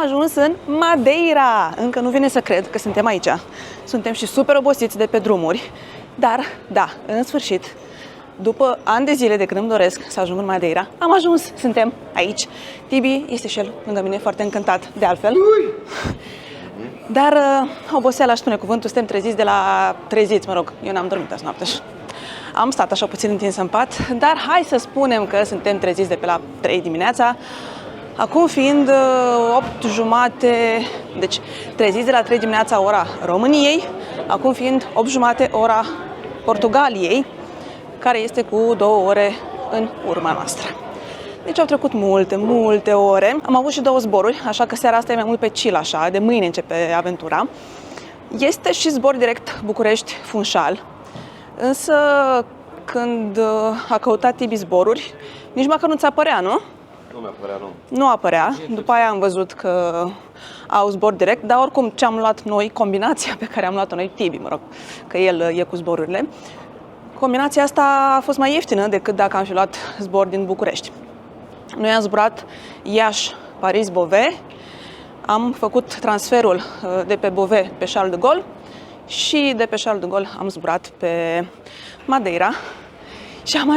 ajuns în Madeira. Încă nu vine să cred că suntem aici. Suntem și super obosiți de pe drumuri. Dar, da, în sfârșit, după ani de zile de când îmi doresc să ajung în Madeira, am ajuns, suntem aici. Tibi este și el lângă mine, foarte încântat de altfel. Dar oboseala, aș spune cuvântul, suntem treziți de la treziți, mă rog, eu n-am dormit azi noapte. Am stat așa puțin întins în pat, dar hai să spunem că suntem treziți de pe la 3 dimineața. Acum fiind 8:30, deci treziți de la 3 dimineața ora României, acum fiind 8:30 ora Portugaliei, care este cu 2 ore în urma noastră. Deci au trecut multe ore. Am avut și 2 zboruri, așa că seara asta e mai mult pe chill așa, de mâine începe aventura. Este și zbor direct București-Funșal, însă când a căutat Tibi zboruri, nici măcar nu ți apărea, nu? Nu mi-apărea, nu. Nu apărea, după aia am văzut că au zbor direct, dar oricum ce am luat noi, combinația pe care am luat-o noi, Tibi, mă rog, că el e cu zborurile, combinația asta a fost mai ieftină decât dacă am fi luat zbor din București. Noi am zburat Iași-Paris-Beauvais, am făcut transferul de pe Beauvais pe Charles de Gaulle și de pe Charles de Gaulle am zburat pe Madeira și am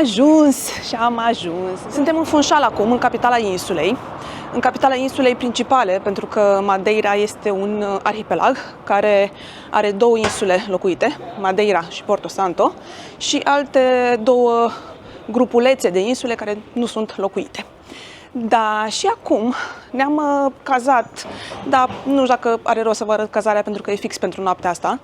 ajuns. Suntem în Funchal acum, în capitala insulei. În capitala insulei principale, pentru că Madeira este un arhipelag care are 2 insule locuite, Madeira și Porto Santo, și alte 2 grupulețe de insule care nu sunt locuite. Da, și acum ne-am cazat, dar nu știu dacă are rost să vă arăt cazarea pentru că e fix pentru noaptea asta,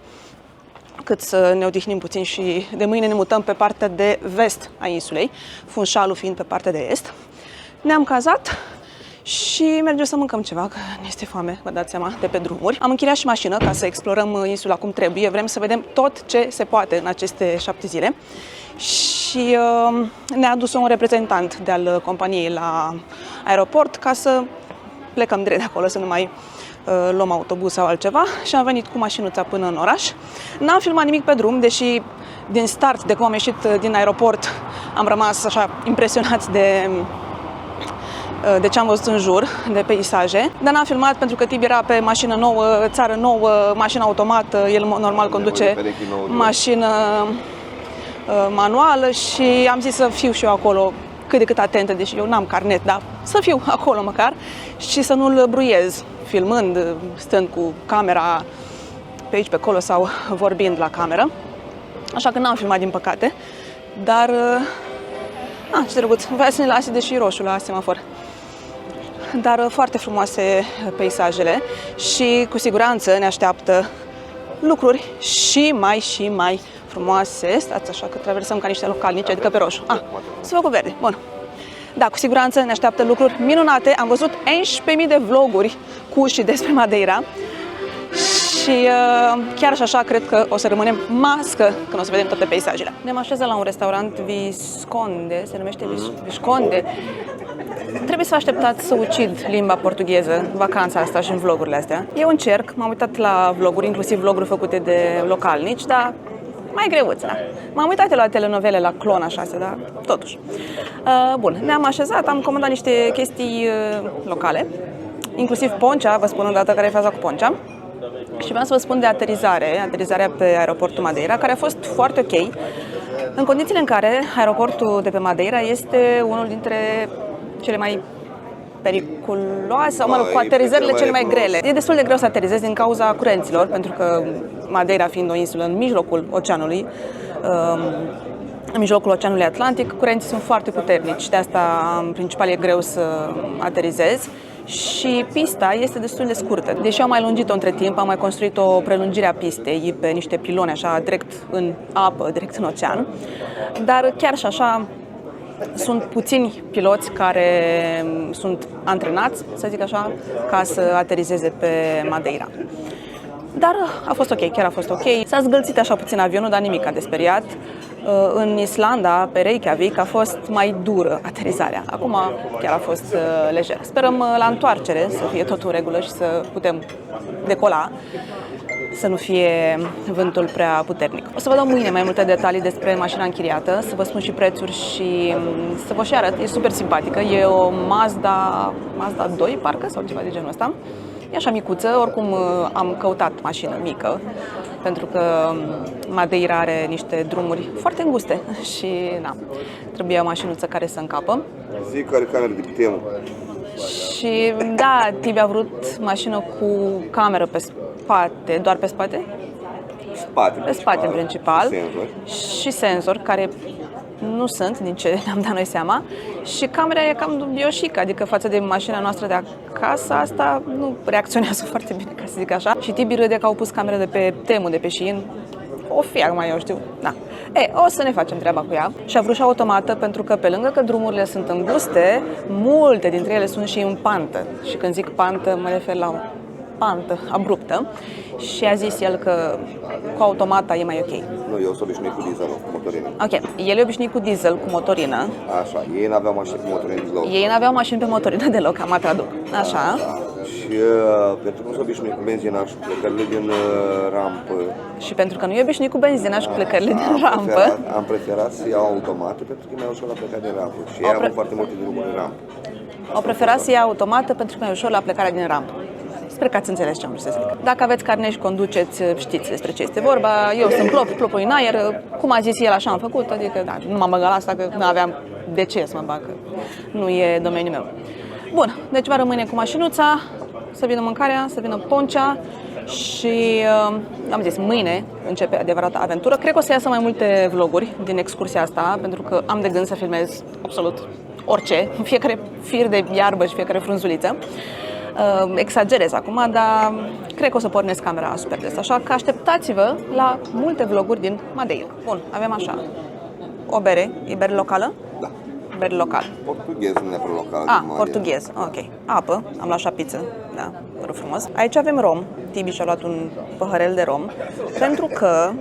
cât să ne odihnim puțin și de mâine ne mutăm pe partea de vest a insulei, Funșalul fiind pe partea de est. Ne-am cazat și mergem să mâncăm ceva, că ne este foame, vă dați seama, de pe drumuri. Am închiriat și mașină ca să explorăm insula cum trebuie, vrem să vedem tot ce se poate în aceste 7 zile. Și ne-a adus un reprezentant de-al companiei la aeroport ca să plecăm direct de acolo, să nu mai luăm autobuz sau altceva, și am venit cu mașinuța până în oraș. N-am filmat nimic pe drum, deși din start, de cum am ieșit din aeroport, am rămas așa impresionați de ce am văzut în jur, de peisaje. Dar n-am filmat pentru că Tibi era pe mașină nouă, țară nouă, mașină automată, el normal conduce mașină manuală și am zis să fiu și eu acolo cât de cât atentă, deși eu n-am carnet, dar să fiu acolo măcar și să nu-l bruiez, filmând, stând cu camera pe aici, pe acolo sau vorbind la cameră. Așa că n-am filmat, din păcate, dar ce drăguț, voia să ne lase deși roșu la semafor. Dar foarte frumoase peisajele și cu siguranță ne așteaptă lucruri și mai frumoase. Stați așa că traversăm ca niște localnici, adică pe roșu. Să fac cu verde. Bun. Da, cu siguranță ne așteaptă lucruri minunate. Am văzut 11.000 de vloguri cu și despre Madeira. Și chiar și așa cred că o să rămânem mască când o să vedem toate peisajele. Ne-am așezat la un restaurant Visconde, se numește Visconde. Trebuie să vă așteptați să ucid limba portugheză vacanța asta și în vlogurile astea. Eu încerc, m-am uitat la vloguri, inclusiv vloguri făcute de localnici, dar mai greuț, da. M-am uitat la telenovele, la Clon, așa, dar totuși. Bun, ne-am așezat, am comandat niște chestii locale, inclusiv poncea, vă spun o dată care e faza cu poncea. Și vreau să vă spun de aterizarea pe aeroportul Madeira, care a fost foarte ok, în condițiile în care aeroportul de pe Madeira este unul dintre cele mai periculoase, sau, mă rog, cu aterizările cele mai grele. E destul de greu să aterizezi din cauza curenților, pentru că Madeira fiind o insulă în mijlocul oceanului, în mijlocul Oceanului Atlantic, curenții sunt foarte puternici, de asta în principal e greu să aterizezi. Și pista este destul de scurtă. Deși am mai lungit-o între timp, am mai construit o prelungire a pistei pe niște piloni așa direct în apă, direct în ocean. Dar chiar și așa sunt puțini piloți care sunt antrenați, să zic așa, ca să aterizeze pe Madeira. Dar a fost ok, chiar a fost ok. S-a zgâlțit așa puțin avionul, dar nimic a de speriat. În Islanda, pe Reykjavik, a fost mai dură aterizarea. Acum chiar a fost lejer. Sperăm la întoarcere să fie totul în regulă și să putem decola, să nu fie vântul prea puternic. O să vă dau mâine mai multe detalii despre mașina închiriată, să vă spun și prețuri și să vă și arăt. E super simpatică. E o Mazda 2, parcă, sau ceva de genul ăsta. E așa micuță, oricum am căutat mașină mică, pentru că Madeira are niște drumuri foarte înguste și trebuia o mașinuță care să încapă. Zic care cameră de temă. Și da, Tibi a vrut mașină cu cameră pe spate, doar pe spate? Pe spate în principal. Și senzor, care nu sunt, din ce ne-am dat noi seama. Și camera e cam dubioșică, adică față de mașina noastră de acasă, asta nu reacționează foarte bine, ca să zic așa. Și Tibi râde că au pus camera de pe Temu, de pe Shein. O fi acum, eu știu. Da. O să ne facem treaba cu ea. Și a vrut și automată, pentru că pe lângă că drumurile sunt înguste, multe dintre ele sunt și în pantă. Și când zic pantă, mă refer la o pantă abruptă. Și a zis el că cu automata e mai ok. Nu, eu sunt obișnuit cu diesel, cu motorină. Ok, el e obișnuit cu diesel, cu motorină. Așa, ei n-aveau mașini pe motorină deloc. Ei n-aveau mașini pe motorină deloc, am traduc. Așa. Și pentru că nu sunt obișnuit cu benzina și cu plecările din rampă. Și pentru că nu e obișnuit cu benzina și cu plecările din rampă. Am preferat să iau automată pentru că e mai ușor la plecarea din rampă. Și ei au foarte multe drumuri în rampă. Au preferat să ia automată pentru că e mai ușor la plecarea din rampă. Sper că ați înțeles ce am vrut să zic. Dacă aveți carnet și conduceți, știți despre ce este vorba. Eu sunt plopul în aer, cum a zis el, așa am făcut, adică da, nu m-am băgat la asta, că nu aveam de ce să mă bag, că nu e domeniul meu. Bun, deci va rămâne cu mașinuța, să vină mâncarea, să vină poncea și, am zis, mâine începe adevărata aventură. Cred că o să iasă mai multe vloguri din excursia asta, pentru că am de gând să filmez absolut orice, fiecare fir de iarbă și fiecare frunzuliță. Exagerez acum, dar cred că o să pornesc camera super des, așa că așteptați-vă la multe vloguri din Madeira. Bun, avem așa, o bere, e bere locală? Da. Bere local. Portughez, nu neapărat local. Portughez, ok. Apă, am luat șapiță, da, părul frumos. Aici avem rom, Tibi și-a luat un păhărel de rom, pentru că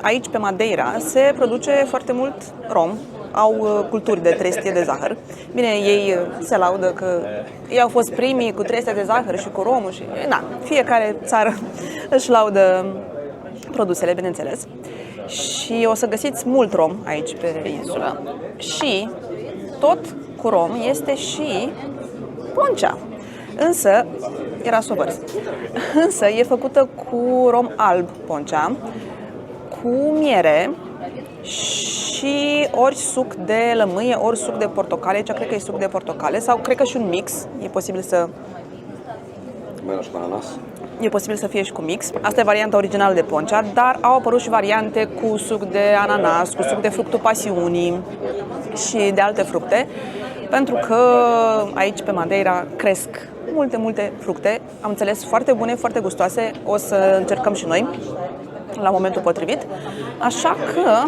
aici pe Madeira se produce foarte mult rom. Au culturi de trestie de zahăr. Bine, ei se laudă că ei au fost primii cu trestie de zahăr și cu romul și fiecare țară își laudă produsele, bineînțeles. Și o să găsiți mult rom aici pe insulă. Și tot cu rom este și poncea. Însă, era sobăr. Însă e făcută cu rom alb poncea, cu miere și ori suc de lămâie, ori suc de portocale. Aici cred că e suc de portocale sau cred că și un mix. E posibil să... Și cu ananas. E posibil să fie și cu mix. Asta e varianta originală de poncea, dar au apărut și variante cu suc de ananas, cu suc de fructul pasiunii și de alte fructe, pentru că aici pe Madeira cresc multe fructe. Am înțeles, foarte bune, foarte gustoase. O să încercăm și noi la momentul potrivit. Așa că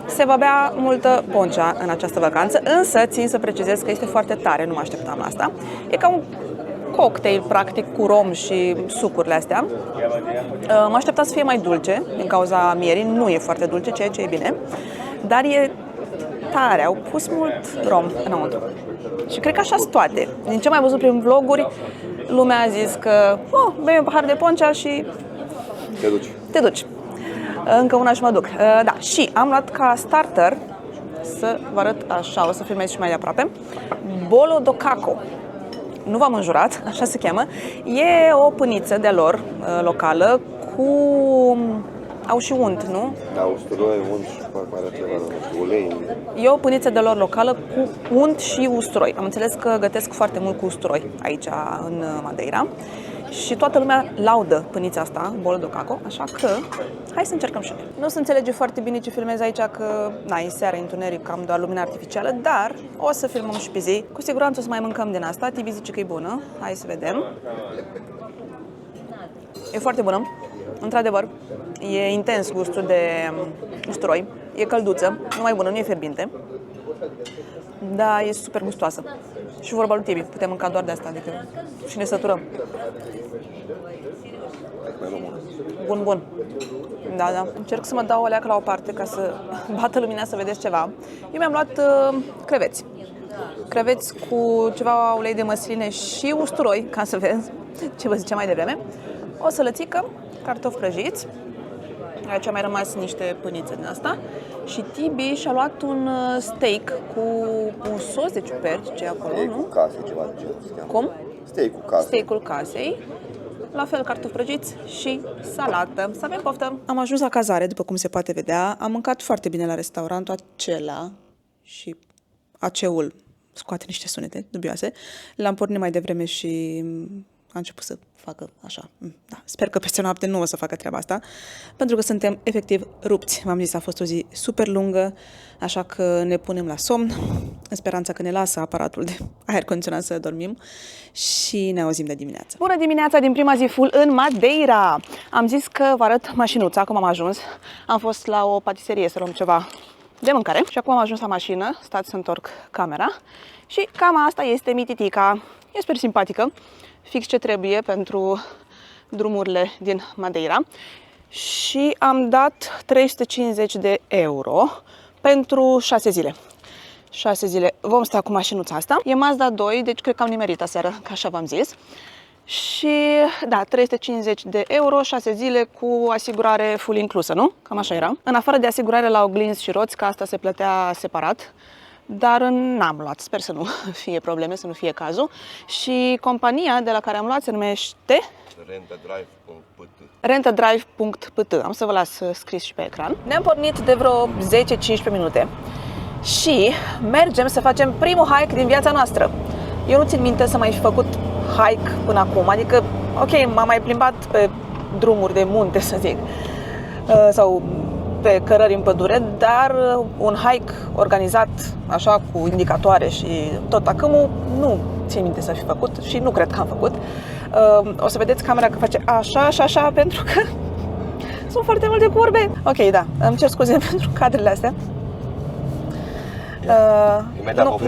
se va bea multă poncea în această vacanță, însă țin să precizez că este foarte tare, nu mă așteptam la asta. E ca un cocktail, practic, cu rom și sucurile astea. Mă așteptam să fie mai dulce, din cauza mierii, nu e foarte dulce, ceea ce e bine, dar e tare, au pus mult rom înăuntru. Și cred că așa sunt toate. Din ce am mai văzut prin vloguri, lumea a zis că bei un pahar de poncea și te duci. Încă una și mă duc. Da, și am luat ca starter, să vă arăt așa, o să filmez și mai de aproape, bolo do caco. Nu v-am înjurat, așa se cheamă. E o pâniță de lor locală cu... Au și unt, nu? Da, usturoi, unt și parcă ceva, ulei. E o pâniță de lor locală cu unt și usturoi. Am înțeles că gătesc foarte mult cu usturoi aici în Madeira. Și toată lumea laudă pânița asta, bolo do caco, așa că hai să încercăm și noi. Nu se înțelege foarte bine ce filmez aici, că e seara, întuneric, am doar lumină artificială, dar o să filmăm și pe zi. Cu siguranță o să mai mâncăm din asta. Tibi zice că e bună, hai să vedem. E foarte bună, într-adevăr. E intens gustul de usturoi, e călduță, numai bună, nu e fierbinte, dar e super gustoasă. Și vorba lui Tibi, putem mânca doar de asta, adică și ne săturăm. Bun. Da. Încerc să mă dau o leacă la o parte ca să bată lumina să vedeți ceva. Eu mi-am luat creveți. Creveți cu ceva ulei de măsline și usturoi, ca să vezi ce vă ziceam mai devreme. O sălățică, cartofi prăjiți. Aici a mai rămas niște pânițe din asta. Și Tibi și-a luat un steak cu un sos de ciuperci, ce e acolo, nu? Case, ceva de genul. Cum? Steak-ul casei. Steak-ul casei, la fel cartofi prăjiți și salată. Să avem poftă! Am ajuns la cazare, după cum se poate vedea. Am mâncat foarte bine la restaurantul acela și aceul scoate niște sunete dubioase. L-am pornit mai devreme și a început să facă așa. Da. Sper că peste noapte nu o să facă treaba asta, pentru că suntem efectiv rupți. V-am zis, a fost o zi super lungă, așa că ne punem la somn, în speranța că ne lasă aparatul de aer condiționat să dormim și ne auzim de dimineață. Bună dimineața din prima zi full în Madeira! Am zis că vă arăt mașinuța, cum am ajuns. Am fost la o patiserie să luăm ceva de mâncare și acum am ajuns la mașină, stați să întorc camera și cam asta este mititica. E super simpatică, fix ce trebuie pentru drumurile din Madeira și am dat 350 de euro pentru 6 zile. 6 zile vom sta cu mașinuța asta. E Mazda 2, deci cred că am nimerit aseară, că așa v-am zis. Și da, 350 de euro, 6 zile cu asigurare full inclusă, nu? Cam așa era. În afară de asigurare la oglinzi și roți, că asta se plătea separat, dar n-am luat, sper să nu fie probleme, să nu fie cazul. Și compania de la care am luat se numește Rentadrive.pt. Rentadrive.pt. Am să vă las scris și pe ecran. Ne-am pornit de vreo 10-15 minute și mergem să facem primul hike din viața noastră. Eu nu țin minte să mai fi făcut hike până acum, adică, ok, m-am mai plimbat pe drumuri de munte, să zic, sau pe cărări în pădure, dar un hike organizat așa cu indicatoare și tot acâmul nu țin minte să fi făcut și nu cred că am făcut. O să vedeți camera că face așa și așa pentru că sunt foarte multe curbe. Ok, da, îmi cer scuze pentru cadrele astea. Nu.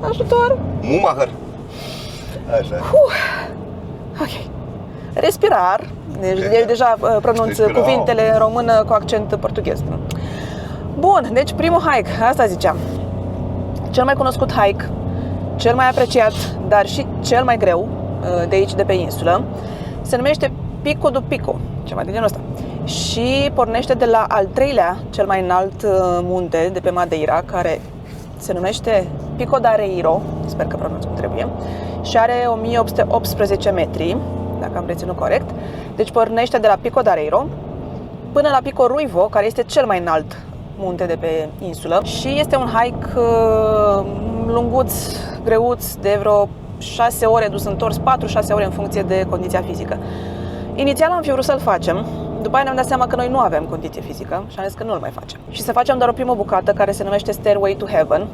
Ajutor! Mumahăr! Așa. Ok. Respirar. Deci deja pronunț cuvintele în română cu accent portughez. Bun, deci primul hike, asta ziceam. Cel mai cunoscut hike, cel mai apreciat, dar și cel mai greu de aici, de pe insulă, se numește Pico do Pico, ceva de genul ăsta. Și pornește de la al treilea, cel mai înalt munte de pe Madeira, care se numește Pico da Reiro, sper că pronunț cum trebuie, și are 1818 metri, dacă am reținut corect. Deci pornește de la Pico da Reiro până la Pico Ruivo, care este cel mai înalt munte de pe insulă și este un hike lunguț, greuț, de vreo 6 ore dus întors, 4-6 ore în funcție de condiția fizică. Inițial am fi vrut să-l facem, după aia ne-am dat seama că noi nu avem condiție fizică și am zis că nu-l mai facem. Și să facem doar o primă bucată care se numește Stairway to Heaven,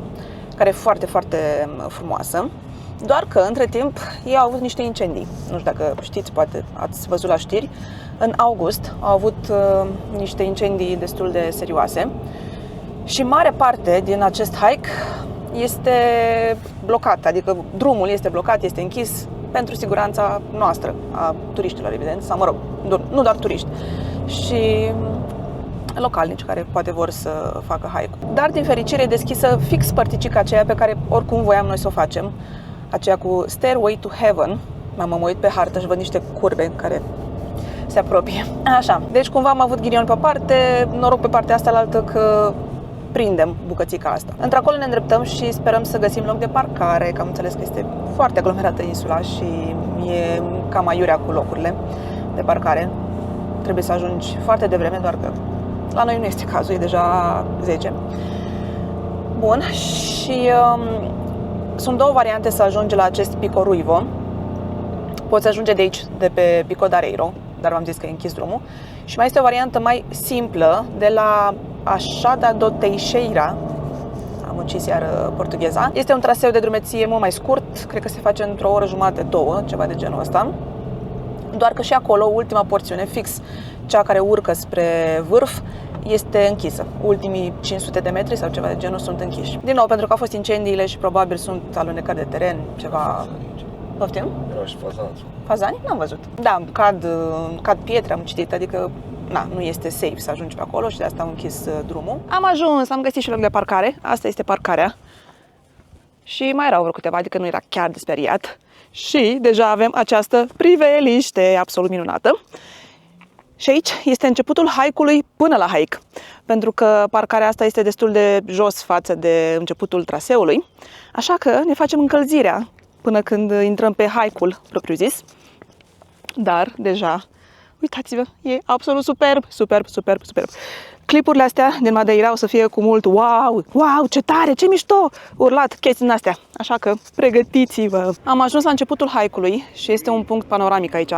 care e foarte, foarte frumoasă. Doar că, între timp, ei au avut niște incendii. Nu știu dacă știți, poate ați văzut la știri. În august au avut niște incendii destul de serioase și mare parte din acest hike este blocat, adică drumul este blocat, este închis pentru siguranța noastră, a turiștilor, evident, sau mă rog, nu doar turiști, și localnici care poate vor să facă hike-ul. Dar, din fericire, e deschisă fix părticica aceea pe care oricum voiam noi să o facem, aceea cu Stairway to Heaven. M-am uit pe hartă și văd niște curbe care se apropie. Așa, deci cumva am avut ghinion pe parte, noroc pe partea asta la altă că prindem bucățica asta. Într-acolo ne îndreptăm și sperăm să găsim loc de parcare, că am înțeles că este foarte aglomerată insula și e cam aiurea cu locurile de parcare. Trebuie să ajungi foarte devreme, doar că la noi nu este cazul, e deja 10. Bun, și sunt două variante să ajungi la acest Pico Ruivo. Poți ajunge de aici, de pe Pico da Reiro, dar v-am zis că e închis drumul. Și mai este o variantă mai simplă de la Achada do Teixeira, am ucis iar portugheza. Este un traseu de drumeție mult mai scurt, cred că se face într-o oră jumătate, două, ceva de genul ăsta. Doar că și acolo, ultima porțiune, fix cea care urcă spre vârf, este închisă. Ultimii 500 de metri sau ceva de genul sunt închiși. Din nou, pentru că au fost incendiile și probabil sunt alunecări de teren, ceva... Poftim? Erau și fazani. Fazani? N-am văzut. Da, cad pietre, am citit, adică nu este safe să ajungi pe acolo și de asta am închis drumul. Am ajuns, am găsit și loc de parcare. Asta este parcarea. Și mai erau vreo câteva, adică nu era chiar de speriat. Și deja avem această priveliște absolut minunată. Și aici este începutul hike-ului până la hike, pentru că parcarea asta este destul de jos față de începutul traseului, așa că ne facem încălzirea până când intrăm pe hike-ul propriu-zis. Dar deja, uitați-vă, e absolut superb, superb, superb, superb. Clipurile astea din Madeira o să fie cu mult wow, wow, ce tare, ce mișto, urlat chestii din astea. Așa că pregătiți-vă! Am ajuns la începutul hike-ului și este un punct panoramic aici.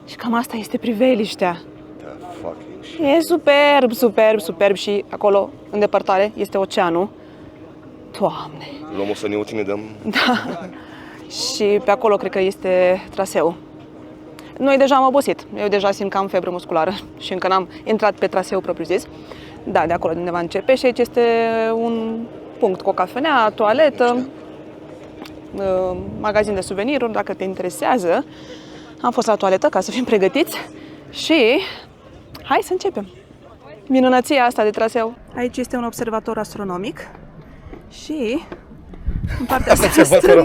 Și cam asta este priveliștea. E superb, superb, superb și acolo, în depărtare, este oceanul. Doamne! Luăm o săniuță, ne dăm... Da. Și pe acolo cred că este traseul. Noi deja am obosit. Eu deja simt că am febră musculară și încă n-am intrat pe traseu propriu-zis. Da, de acolo de undeva începe și aici este un punct cu o cafenea, toaletă, magazin de suveniruri, dacă te interesează. Am fost la toaletă ca să fim pregătiți și hai să începem. Minunăția asta de traseu. Aici este un observator astronomic și în partea stângă,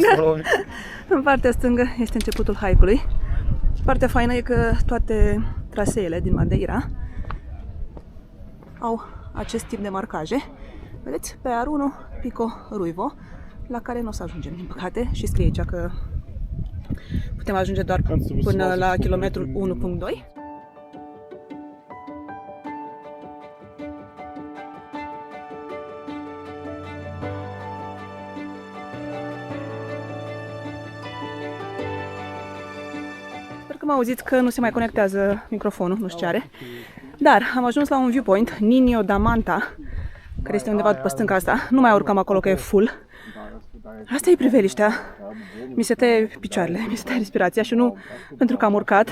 în partea stângă este începutul hike-ului. Partea faină e că toate traseele din Madeira au acest tip de marcaje. Vedeți? Pe R1 Pico Ruivo, la care nu o să ajungem, din păcate, și scrie aici că putem ajunge doar până la kilometrul 1.2. Mă auziți că nu se mai conectează microfonul, nu știu ce are. Dar am ajuns la un viewpoint, Ninio da Manta, care este undeva după stânca asta. Nu mai urcăm acolo că e full. Asta e priveliștea. Mi se tăie picioarele, mi se tăie respirația și nu pentru că am urcat,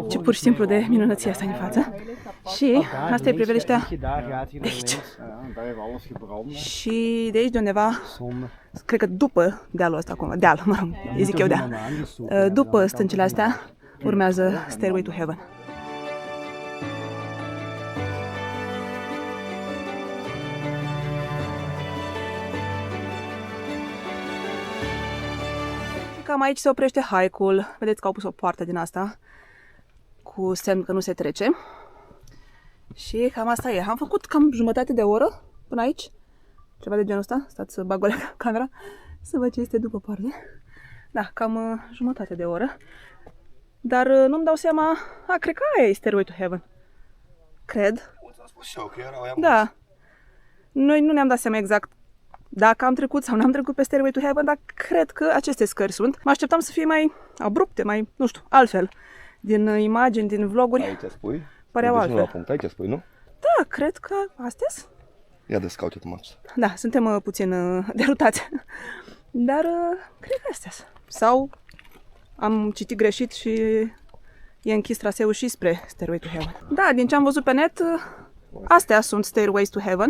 ci pur și simplu de minunăția asta în față. Și asta e priveliștea de aici. Și de aici de undeva, cred că după dealul ăsta, acum, deal, mă rog, zic eu deal, după stâncile astea, urmează Stairway to Heaven. Cam aici se oprește hike-ul. Vedeți că au pus o poartă din asta cu semn că nu se trece. Și cam asta e. Am făcut cam jumătate de oră până aici. Ceva de genul ăsta. Stați să bag o camera să văd ce este după poartă. Da, cam jumătate de oră. Dar nu-mi dau seama... cred că aia e Stairway to Heaven. Cred. Da. Noi nu ne-am dat seama exact dacă am trecut sau n-am trecut pe Stairway to Heaven, dar cred că aceste scări sunt. Mă așteptam să fie mai abrupte, mai, nu știu, altfel. Din imagini, din vloguri. Aici spui? Păreau altfel. La punct. Aici spui, nu? Da, cred că astea. Ia de scout maps. Da, suntem puțin derutați. Dar cred că astea. Sau am citit greșit și e închis traseul și spre Stairway to Heaven. Da, din ce am văzut pe net, astea sunt Stairways to Heaven.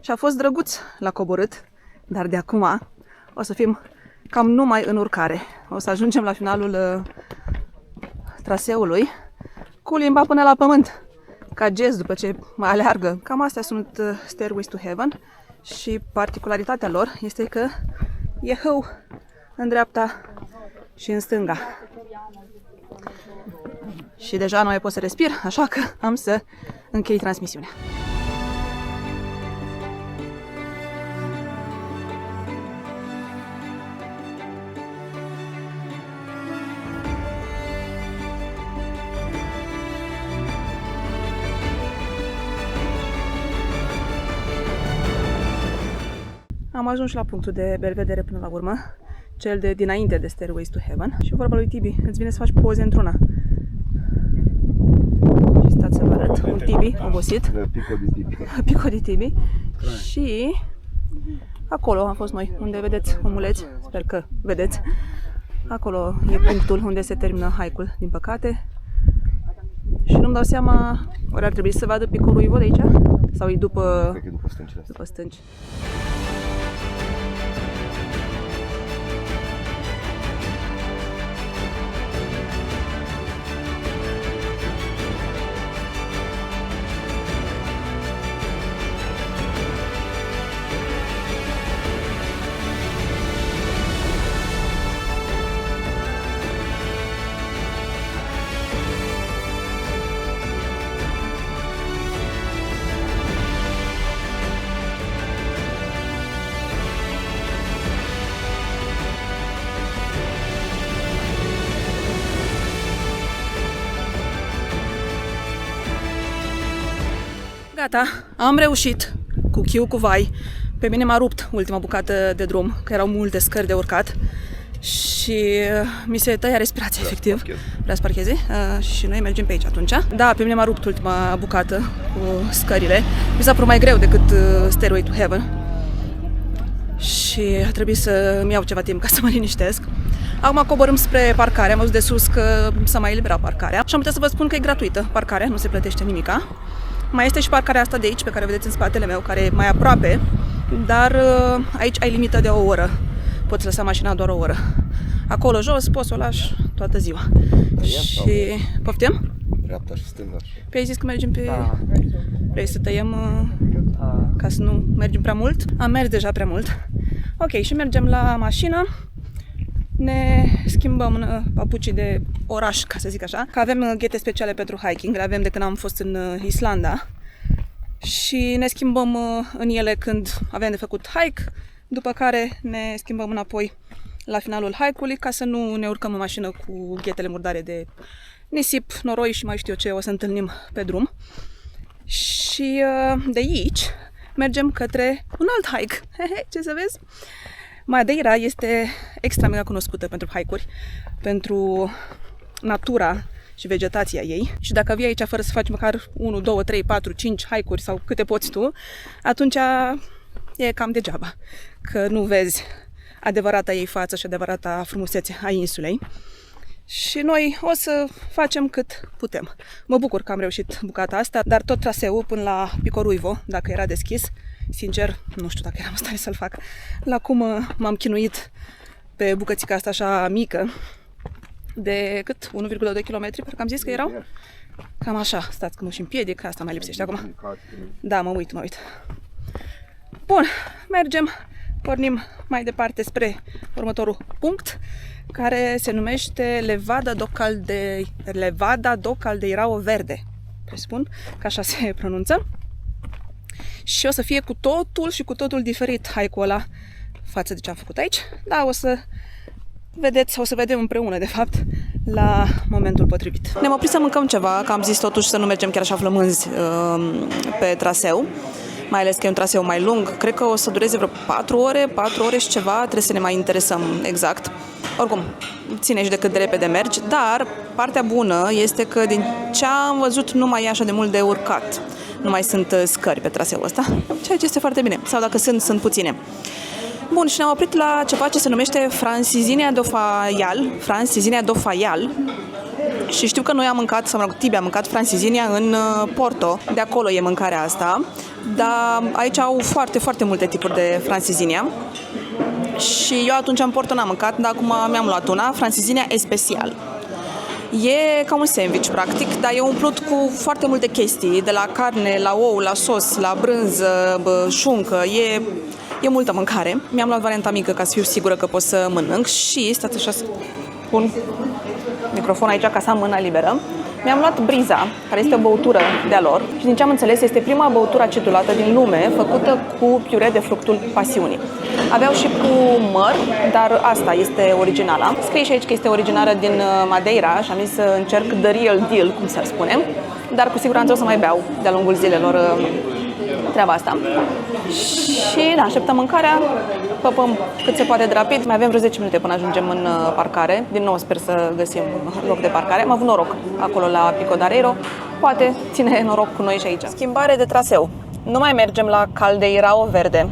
Și a fost drăguț la coborât, dar de acum o să fim cam numai în urcare. O să ajungem la finalul traseului cu limba până la pământ, ca gest după ce mă aleargă. Cam astea sunt Stairways to Heaven și particularitatea lor este că e hău în dreapta și în stânga. Și deja nu mai pot să respir, așa că am să închei transmisiunea. Am ajuns la punctul de belvedere până la urmă, cel de dinainte de Stairways to Heaven. Și vorba lui Tibi, îți vine să faci poze într-una. Și stați să vă arăt, un Tibi obosit. Pico de Tibi. Pico de Tibi. Și acolo am fost noi, unde vedeți omuleți, sper că vedeți. Acolo e punctul unde se termină hike-ul, din păcate. Și nu-mi dau seama, ori ar trebui să vadă Pico Ruivo de aici? Sau e după... Cred că e după stâncile astea. După stânci. Gata, am reușit cu chiu cu vai. Pe mine m-a rupt ultima bucată de drum, că erau multe scări de urcat și mi se tăia respirația, efectiv. Vrea să parchezi? Și noi mergem pe aici atunci. Da, pe mine m-a rupt ultima bucată cu scările. Mi s-a părut mai greu decât Stairway to Heaven și a trebuit să-mi iau ceva timp ca să mă liniștesc. Acum coborâm spre parcare, am văzut de sus că s-a mai eliberat parcarea și am putea să vă spun că e gratuită parcarea, nu se plătește nimica. Mai este și parcarea asta de aici, pe care o vedeți în spatele meu, care e mai aproape, dar aici ai limită de o oră. Poți lăsa mașina doar o oră. Acolo jos poți să o lași toată ziua. Și poftim? Dreapta și stânga. Pe ai zis că mergem pe... Vrei să tăiem ca să nu mergem prea mult? Am mers deja prea mult. Ok, și mergem la mașină. Ne schimbăm papucii de oraș, ca să zic așa, că avem ghete speciale pentru hiking, le avem de când am fost în Islanda și ne schimbăm în ele când avem de făcut hike, după care ne schimbăm înapoi la finalul hike-ului ca să nu ne urcăm în mașină cu ghetele murdare de nisip, noroi și mai știu eu ce o să întâlnim pe drum. Și de aici mergem către un alt hike. Ce să vezi? Madeira este extra mega cunoscută pentru hike-uri, pentru natura și vegetația ei. Și dacă vii aici fără să faci măcar 1, 2, 3, 4, 5 hike-uri sau câte poți tu, atunci e cam degeaba, că nu vezi adevărata ei față și adevărata frumusețe a insulei. Și noi o să facem cât putem. Mă bucur că am reușit bucata asta, dar tot traseul până la Pico Ruivo, dacă era deschis, sincer, nu știu dacă eram în stare să-l fac. La cum m-am chinuit pe bucățica asta așa mică, de cât? 1,2 km, parcă am zis că erau? Cam așa, stați că mă și împiedic, asta mai lipsește acum. Da, mă uit. Bun, mergem, pornim mai departe spre următorul punct, care se numește Levada do Caldeirao Verde. Presupun că așa se pronunță. Și o să fie cu totul diferit hike-ul ăla față de ce am făcut aici. Da, o să vedem împreună, de fapt, la momentul potrivit. Ne-am oprit să mâncăm ceva, că am zis totuși să nu mergem chiar așa flămânzi pe traseu. Mai ales că e un traseu mai lung. Cred că o să dureze vreo 4 ore și ceva. Trebuie să ne mai interesăm exact. Oricum, ține și de cât de repede mergi, dar partea bună este că din ce am văzut nu mai e așa de mult de urcat. Nu mai sunt scări pe traseul ăsta, ceea ce este foarte bine. Sau dacă sunt puține. Bun, și ne-am oprit la ceva ce se numește Francisinha do Faial. Și știu că noi am mâncat, sau mă rog, Tibi a mâncat Francisinha în Porto. De acolo e mâncarea asta. Dar aici au foarte, foarte multe tipuri de Francisinha. Și eu atunci în Porto n-am mâncat, dar acum mi-am luat una, Francisinha Especial. E ca un sandwich, practic, dar e umplut cu foarte multe chestii, de la carne, la ou, la sos, la brânză, șuncă, e multă mâncare. Mi-am luat varianta mică ca să fiu sigură că pot să mănânc și, stați așa să pun microfonul aici ca să am mâna liberă. Mi-am luat Briza, care este o băutură de-a lor și din ce am înțeles este prima băutură acidulată din lume făcută cu piure de fructul pasiunii. Aveau și cu măr, dar asta este originala. Scrie și aici că este originală din Madeira și am zis să încerc the real deal, cum să spunem, dar cu siguranță o să mai beau de-a lungul zilelor treaba asta. Și da, așteptăm mâncarea, păpăm cât se poate de rapid. Mai avem vreo 10 minute până ajungem în parcare. Din nou sper să găsim loc de parcare. Am avut noroc acolo la Pico d'Areiro. Poate ține noroc cu noi și aici. Schimbare de traseu. Nu mai mergem la Caldeirao Verde.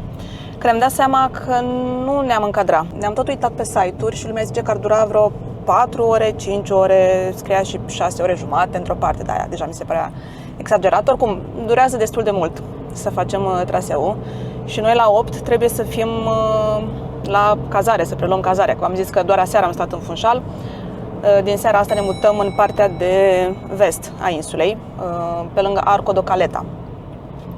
Că ne-am dat seama că nu ne-am încadrat. Ne-am tot uitat pe site-uri și lumea zice că ar dura vreo 4 ore, 5 ore, scria și 6 ore jumate într-o parte de aia. Deja mi se părea exagerat. Oricum, durează destul de mult să facem traseul și noi la 8 trebuie să fim la cazare, să preluăm cazarea. Cum am zis că doar aseară am stat în Funchal. Din seara asta ne mutăm în partea de vest a insulei, pe lângă Arco do Caleta.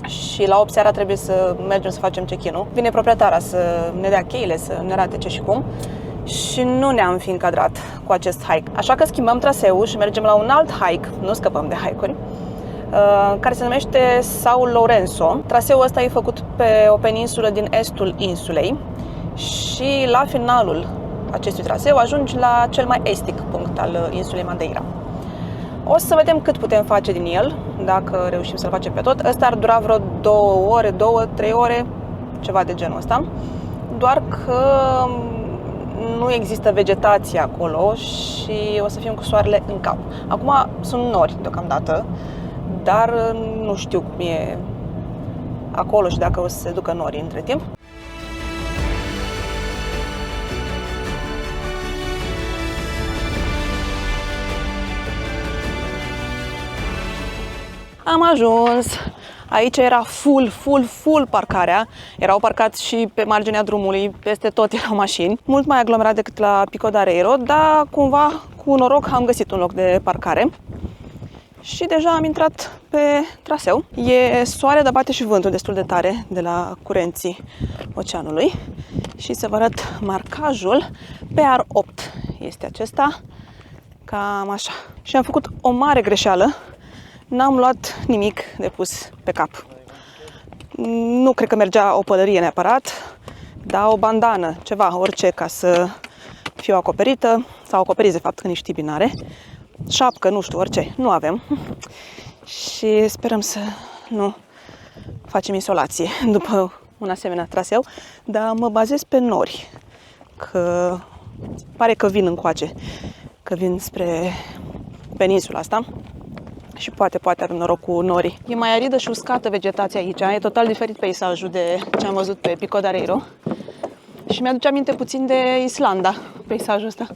Și la 8 seara trebuie să mergem să facem check-in-ul. Vine proprietara să ne dea cheile, să ne arate ce și cum. Și nu ne-am fi încadrat cu acest hike. Așa că schimbăm traseul și mergem la un alt hike, nu scăpăm de hike-uri, care se numește São Lourenço. Traseul ăsta e făcut pe o peninsulă din estul insulei și la finalul acestui traseu ajungi la cel mai estic punct al insulei Madeira. O să vedem cât putem face din el. dacă reușim să-l facem pe tot. Ăsta ar dura vreo 2 ore, 2-3 ore, ceva de genul ăsta. Doar că nu există vegetație acolo și o să fim cu soarele în cap. Acum sunt nori deocamdată, dar nu știu cum e acolo și dacă o să se ducă norii între timp. Am ajuns. Aici era full parcarea. Erau parcați și pe marginea drumului, peste tot erau mașini. Mult mai aglomerat decât la Pico d'Areiro, dar cumva, cu noroc, am găsit un loc de parcare. Și deja am intrat pe traseu. E soare, dar bate și vântul destul de tare de la curenții oceanului. Și să vă arăt marcajul. PR8 este acesta. Cam așa. Și am făcut o mare greșeală. N-am luat nimic de pus pe cap. Nu cred că mergea o pălărie neapărat, dar o bandană, ceva, orice, ca să fiu acoperită sau acoperiți de fapt că nici tipi n-are. Șapcă, nu știu, orice, nu avem. Și sperăm să nu facem insolație după un asemenea traseu, dar mă bazez pe nori, că pare că vin încoace, că vin spre peninsula asta. Și poate avem noroc cu norii. E mai aridă și uscată vegetația aici. E total diferit peisajul de ce am văzut pe Pico d'Areiro. Și mi-aduce aminte puțin de Islanda, peisajul ăsta.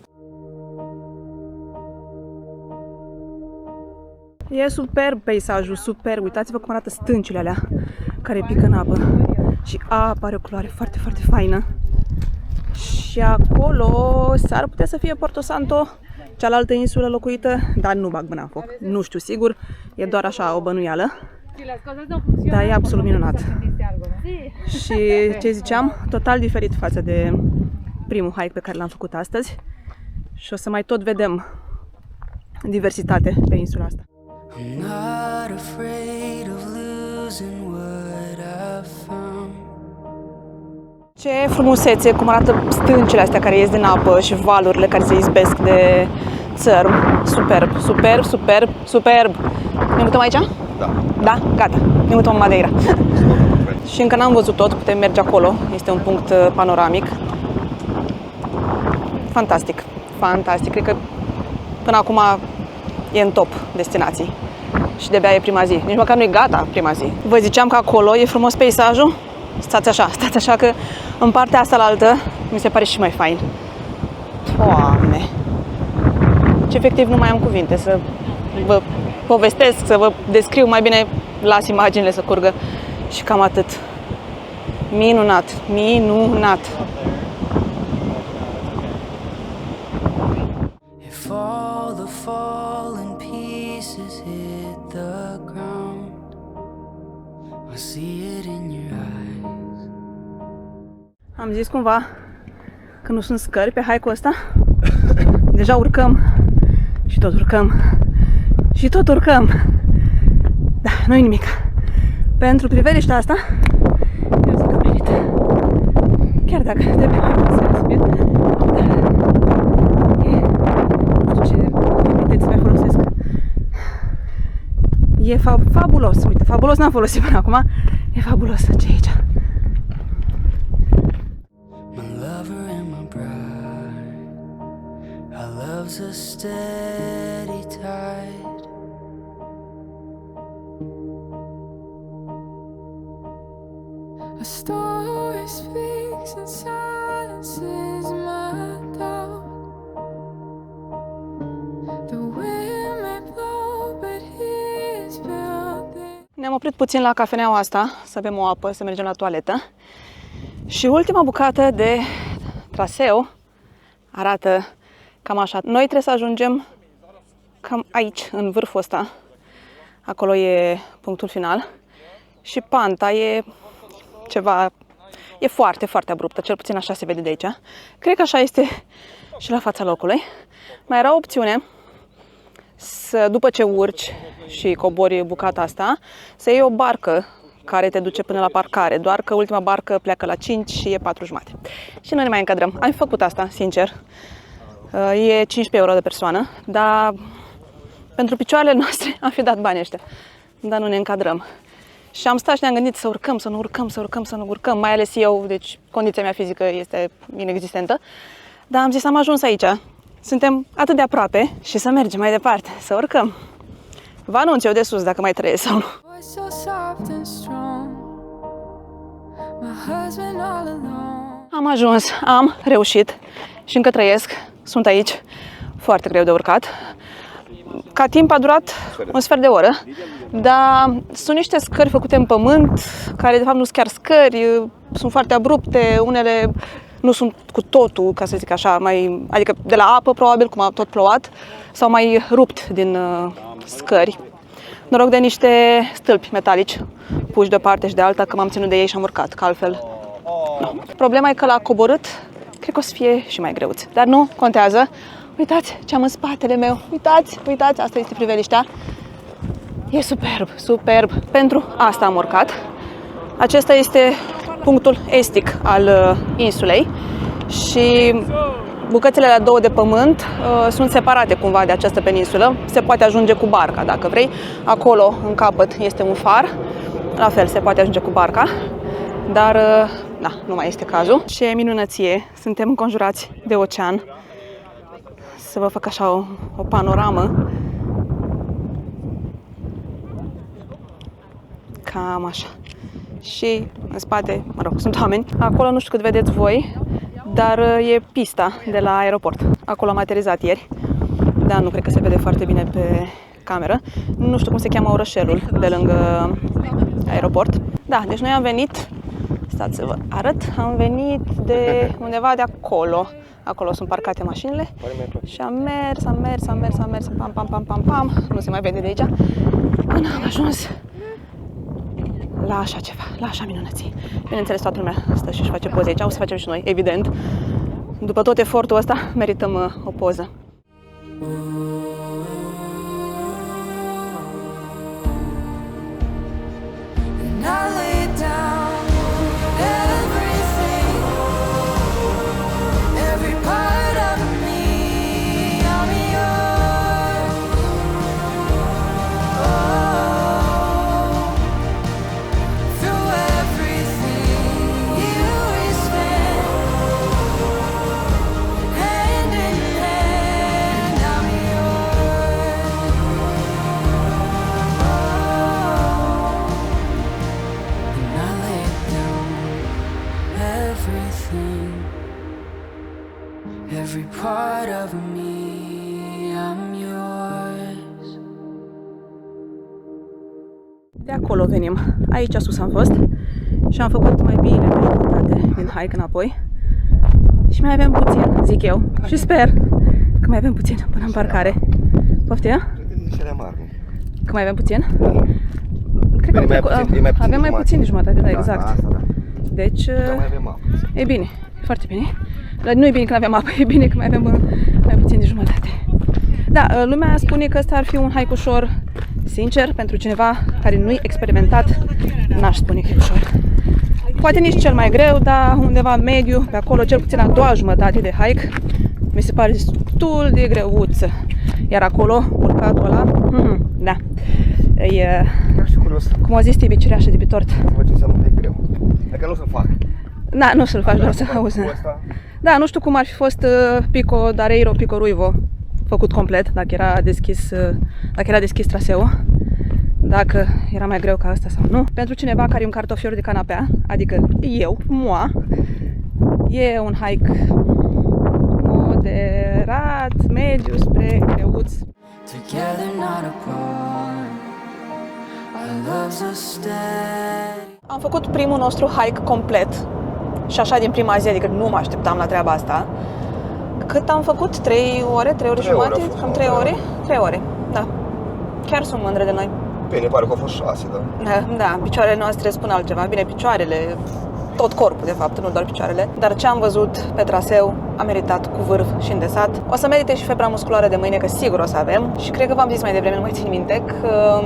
E superb peisajul, superb. Uitați-vă cum arată stâncile alea care pică în apă. Și apa are o culoare foarte faină. Și acolo s-ar putea să fie Porto Santo, cealaltă insulă locuită, dar nu bag mâna în foc. Nu știu sigur, e doar așa o bănuială. Dar e absolut minunat. Și ce ziceam, total diferit față de primul hike pe care l-am făcut astăzi. Și o să mai tot vedem diversitate pe insula asta. Ce frumusețe, cum arată stâncile astea care ies din apă și valurile care se izbesc de țărm. Superb. Ne mutăm aici? Da. Da? Gata. Ne mutăm în Madeira. Și încă n-am văzut tot, putem merge acolo. Este un punct panoramic. Fantastic. Cred că până acum e în top destinații. Și de-abia e prima zi. Nici măcar nu e gata prima zi. Vă ziceam că acolo e frumos peisajul. Stați așa că în partea asta la altă mi se pare și mai fain. Doamne! Ce efectiv nu mai am cuvinte să vă povestesc, să vă descriu, mai bine las imaginile să curgă și cam atât. Minunat! If all the fallen pieces hit the ground, I see it in your eyes. Am zis cumva că nu sunt scări pe hike-ul ăsta. Deja urcăm și tot urcăm. Da, nu-i nimic. Pentru priveliștea asta, eu zic că merită. Chiar dacă trebuie mai mult să respir. Nu știu ce epiteți mai folosesc. E fabulos. Uite, fabulos n-am folosit până acum. E fabulos ce e aici. Love's a steady tide. A story speaks and silences my doubt. The wind may blow, but he is building. Ne-am oprit puțin la cafeneaua asta, să bem o apă, să mergem la toaletă. Și ultima bucată de traseu arată cam așa. Noi trebuie să ajungem cam aici, în vârful ăsta. Acolo e punctul final. Și panta e ceva... E foarte abruptă, cel puțin așa se vede de aici. Cred că așa este și la fața locului. Mai era o opțiune să, după ce urci și cobori bucata asta, să iei o barcă care te duce până la parcare. Doar că ultima barcă pleacă la 5 și e 4:30. Și noi ne mai încadrăm. Am făcut asta, sincer. E 15 euro de persoană, dar pentru picioarele noastre am fi dat banii ăștia. dar nu ne încadrăm. Și am stat și ne-am gândit să urcăm, să nu urcăm, să urcăm, să nu urcăm, mai ales eu, deci condiția mea fizică este inexistentă. Dar am zis, am ajuns aici, suntem atât de aproape și să mergem mai departe, să urcăm. Vă anunț eu de sus dacă mai trăiesc sau nu. Am ajuns, am reușit și încă trăiesc, sunt aici, foarte greu de urcat. Ca timp a durat un sfert de oră, dar sunt niște scări făcute în pământ, care de fapt nu sunt chiar scări, sunt foarte abrupte, unele nu sunt cu totul, ca să zic așa, adică de la apă probabil, cum a tot plouat, sau mai rupt din scări. Noroc de niște stâlpi metalici puși de o parte și de alta, că m-am ținut de ei și am urcat, că altfel nu. Problema e că la coborât, cred că o să fie și mai greuț, dar nu contează. Uitați ce am în spatele meu, uitați, asta este priveliștea. E superb, superb. Pentru asta am urcat. Acesta este punctul estic al insulei și bucățile alea două de pământ sunt separate cumva de această peninsulă. Se poate ajunge cu barca dacă vrei. Acolo, în capăt, este un far. La fel, se poate ajunge cu barca, dar da, nu mai este cazul. Ce minunăție! Suntem înconjurați de ocean. Să vă fac așa o panoramă. Cam așa. Și în spate, mă rog, sunt oameni. Acolo nu știu cât vedeți voi, dar e pista de la aeroport. Acolo am aterizat ieri, dar nu cred că se vede foarte bine pe cameră. Nu știu cum se cheamă orășelul de lângă aeroport. Da, deci noi am venit, stați să vă arăt, am venit de undeva de acolo. Acolo sunt parcate mașinile și am mers, pam, nu se mai vede de aici, până am ajuns la așa ceva, la așa minunății. Bineînțeles, toată lumea stă și își face poze aici, o să facem și noi, evident. După tot efortul ăsta, merităm o poză. Every part of me, I'm yours. De acolo venim. Aici sus am fost și am făcut mai bine de jumătate din hike înapoi. Și mai avem puțin, zic eu. Și sper că mai avem puțin până în parcare. Poftim? Că mai avem puțin? Cred că avem mai puțin de jumătate, da, exact. Deci, e bine, e foarte bine. Nu e bine că nu avem apă, e bine că mai avem mai puțin de jumătate. Da, lumea spune că ăsta ar fi un hike ușor. Sincer, pentru cineva care nu-i experimentat, n-aș spune că e ușor. Poate nici cel mai greu, dar undeva mediu, pe acolo, cel puțin a doua jumătate de hike, mi se pare destul de greuță. Iar acolo, urcatul ăla, da, e, cum o zis Tibi, cireașă de pe tort. Ce înseamnă că e greu? Adică nu să fac. Da, nu să-l faci, doar să auzi. Da, nu știu cum ar fi fost Pico d'Areiro, Pico Ruivo, făcut complet, dacă era deschis traseul, dacă era mai greu ca asta sau nu. Pentru cineva care e un cartofior de canapea, adică eu, e un hike moderat, mediu spre greuț. Am făcut primul nostru hike complet și așa din prima zi, adică nu mă așteptam la treaba asta. Cât am făcut? 3 ore? 3 ore jumate? Cam 3 ore? 3 ore, da. Chiar sunt mândră de noi. Bine, pare că au fost 6, da? Da, picioarele noastre spun altceva. Bine, picioarele, tot corpul de fapt, nu doar picioarele. Dar ce am văzut pe traseu a meritat cu vârf și îndesat. O să merite și febra musculară de mâine, că sigur o să avem. Și cred că v-am zis mai devreme, nu mai țin minte, că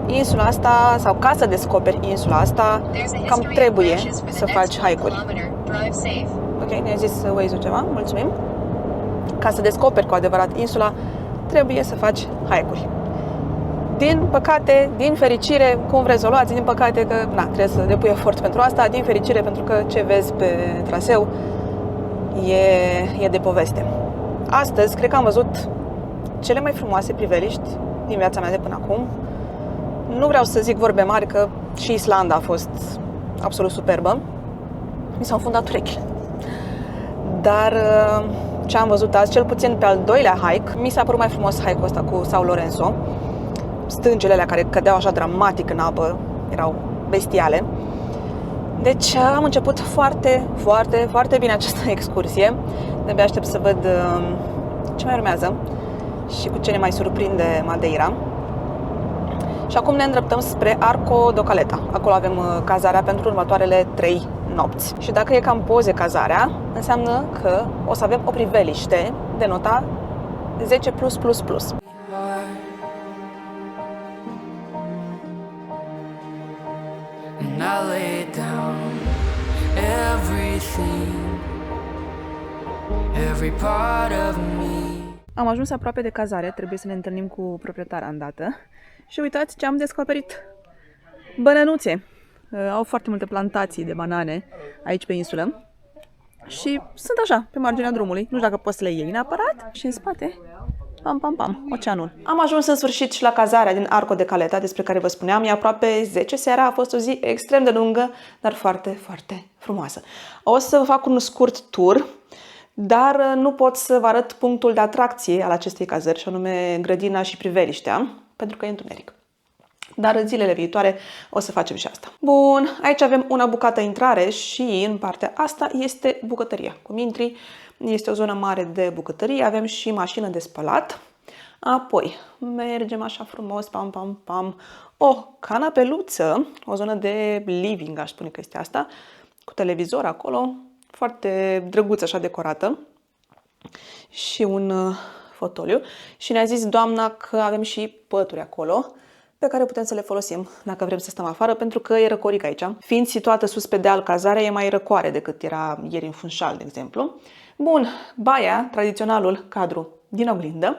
insula asta, sau ca să descoperi insula asta, cam trebuie să faci hike-uri. Ok, ne-a zis Waze-ul ceva, mulțumim. Ca să descoperi cu adevărat insula, trebuie să faci hike-uri. Din păcate, din fericire, cum vreți să o luați, din păcate că trebuie să depui efort pentru asta, din fericire pentru că ce vezi pe traseu e de poveste. Astăzi, cred că am văzut cele mai frumoase priveliști din viața mea de până acum. Nu vreau să zic vorbe mari, că și Islanda a fost absolut superbă. Mi s-au înfundat urechile. Dar ce am văzut azi, cel puțin pe al doilea hike, mi s-a părut mai frumos hike-ul ăsta cu São Lourenço. Stâncile alea care cădeau așa dramatic în apă erau bestiale. Deci am început foarte, foarte, foarte bine această excursie. De-abia aștept să văd ce mai urmează și cu ce ne mai surprinde Madeira. Și acum ne îndreptăm spre Arco do Caleta. Acolo avem cazarea pentru următoarele 3 nopți. Și dacă e cam poze cazarea, înseamnă că o să avem o priveliște de nota 10+++. And I lay down everything, every part of me. Am ajuns aproape de cazare, trebuie să ne întâlnim cu proprietara îndată. Și uitați ce am descoperit! Bănănuțe! Au foarte multe plantații de banane aici pe insulă. Și sunt așa, pe marginea drumului. Nu știu dacă poți să le iei neapărat. Și în spate, pam, pam, pam, oceanul. Am ajuns în sfârșit și la cazarea din Arco de Caleta, despre care vă spuneam. E aproape 10 seara, a fost o zi extrem de lungă, dar foarte, foarte frumoasă. O să vă fac un scurt tur, dar nu pot să vă arăt punctul de atracție al acestei cazări, și anume grădina și priveliștea, pentru că e întuneric. Dar în zilele viitoare o să facem și asta. Bun, aici avem una bucată intrare și în partea asta este bucătăria. Cum intri, este o zonă mare de bucătărie, avem și mașină de spălat. Apoi mergem așa frumos, pam, pam, pam, o canapeluță, o zonă de living, aș spune că este asta, cu televizor acolo, foarte drăguț așa decorată și un fotoliu. Și ne-a zis doamna că avem și pături acolo pe care putem să le folosim dacă vrem să stăm afară, pentru că e răcoric aici. Fiind situată sus pe deal, cazarea e mai răcoare decât era ieri în Funchal, de exemplu. Bun, baia, tradiționalul cadru din oglindă.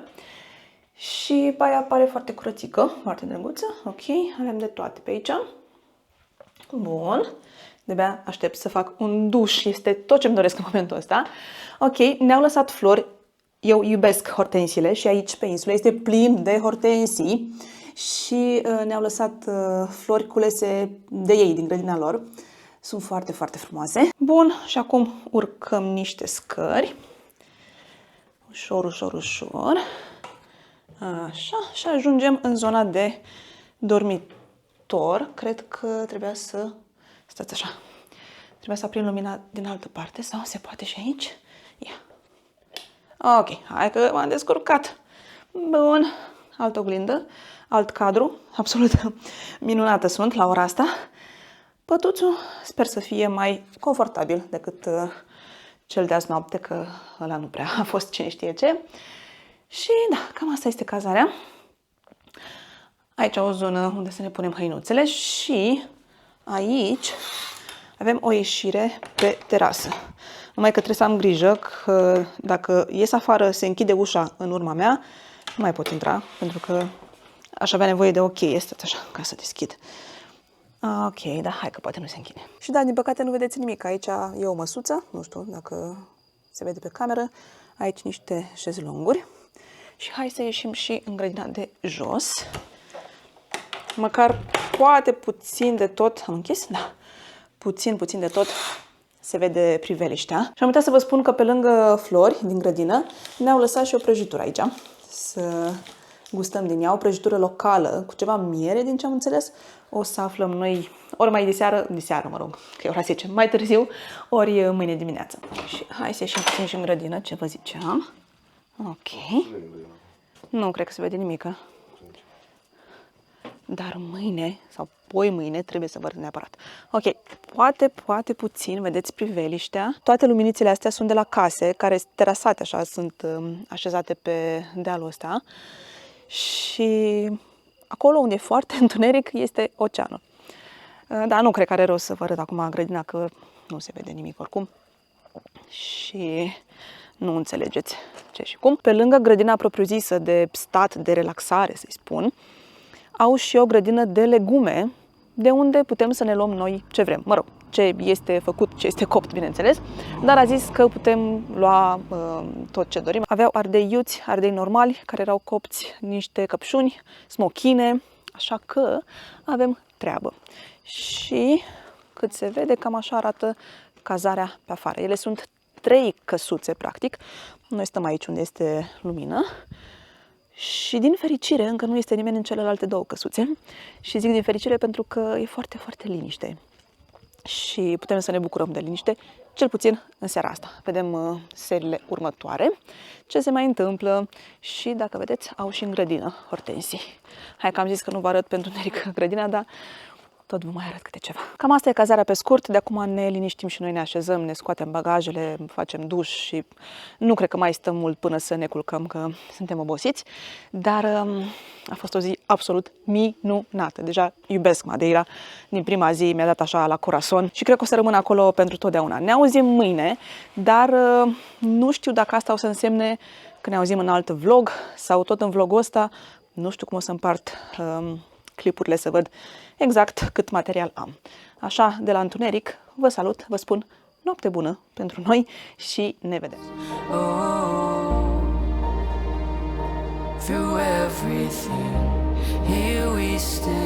Și baia pare foarte curățică, foarte drăguță. Ok, avem de toate pe aici. Bun, de-abia aștept să fac un duș, este tot ce-mi doresc în momentul ăsta. Ok, ne-au lăsat flori. Eu iubesc hortensiile și aici pe insulă este plin de hortensii. Și ne-au lăsat flori culese de ei, din grădina lor. Sunt foarte, foarte frumoase. Bun, și acum urcăm niște scări. Ușor, ușor, ușor. Așa, și ajungem în zona de dormitor. Cred că trebuia să... Stați așa. Trebuia să aprind lumina din altă parte sau se poate și aici? Ia. Ok, hai că m-am descurcat. Bun, altă oglindă. Alt cadru, absolut minunată sunt la ora asta. Pătuțul sper să fie mai confortabil decât cel de azi noapte, că ăla nu prea a fost cine știe ce. Și da, cam asta este cazarea. Aici o zonă unde să ne punem hăinuțele și aici avem o ieșire pe terasă. Numai că trebuie să am grijă că dacă ies afară, se închide ușa în urma mea, nu mai pot intra, pentru că aș avea nevoie de o cheie, stați așa, ca să deschid. Ok, da, hai că poate nu se închide. Și da, din păcate nu vedeți nimic. Aici e o măsuță, nu știu dacă se vede pe cameră. Aici niște șezlonguri. Și hai să ieșim și în grădina de jos. Măcar poate puțin de tot, am închis? Da, puțin de tot se vede priveliștea. Și am uitat să vă spun că pe lângă flori din grădină ne-au lăsat și o prăjitură aici. Să gustăm din ea, o prăjitură locală cu ceva miere, din ce am înțeles. O să aflăm noi ori mai diseară, mă rog, că e ora 10, mai târziu, ori mâine dimineață. Și hai să ieșim puțin și în grădină, ce vă ziceam. Ok. Nu cred că se vede nimică. Dar mâine sau poi mâine trebuie să vă arăt neapărat. Ok, poate puțin, vedeți priveliștea. Toate luminițele astea sunt de la case, care sunt terasate așa, sunt așezate pe dealul ăsta. Și acolo unde e foarte întuneric este oceanul. Dar nu cred că are rost să vă arăt acum grădina, că nu se vede nimic oricum. Și nu înțelegeți ce și cum. Pe lângă grădina propriu-zisă de stat, de relaxare, să-i spun, au și o grădină de legume, de unde putem să ne luăm noi ce vrem. Mă rog, ce este făcut, ce este copt, bineînțeles, dar a zis că putem lua tot ce dorim. Aveau ardei iuți, ardei normali, care erau copți, niște căpșuni, smochine, așa că avem treabă. Și cât se vede, cam așa arată cazarea pe afară. Ele sunt 3 căsuțe, practic. Noi stăm aici unde este lumină. Și din fericire, încă nu este nimeni în celelalte 2 căsuțe. Și zic din fericire pentru că e foarte, foarte liniște. Și putem să ne bucurăm de liniște, cel puțin în seara asta. Vedem seriile următoare, ce se mai întâmplă și, dacă vedeți, au și în grădină hortensii. Hai că am zis că nu vă arăt pentru întuneric grădina, dar tot vă mai arăt câte ceva. Cam asta e cazarea pe scurt. De acum ne liniștim și noi, ne așezăm, ne scoatem bagajele, facem duș și nu cred că mai stăm mult până să ne culcăm, că suntem obosiți. Dar a fost o zi absolut minunată. Deja iubesc Madeira. Din prima zi mi-a dat așa la corazon și cred că o să rămân acolo pentru totdeauna. Ne auzim mâine, dar nu știu dacă asta o să însemne că ne auzim în alt vlog sau tot în vlogul ăsta. Nu știu cum o să împart clipurile să văd exact cât material am. Așa, de la întuneric, vă salut, vă spun noapte bună pentru noi și ne vedem. Through everything, here we stand.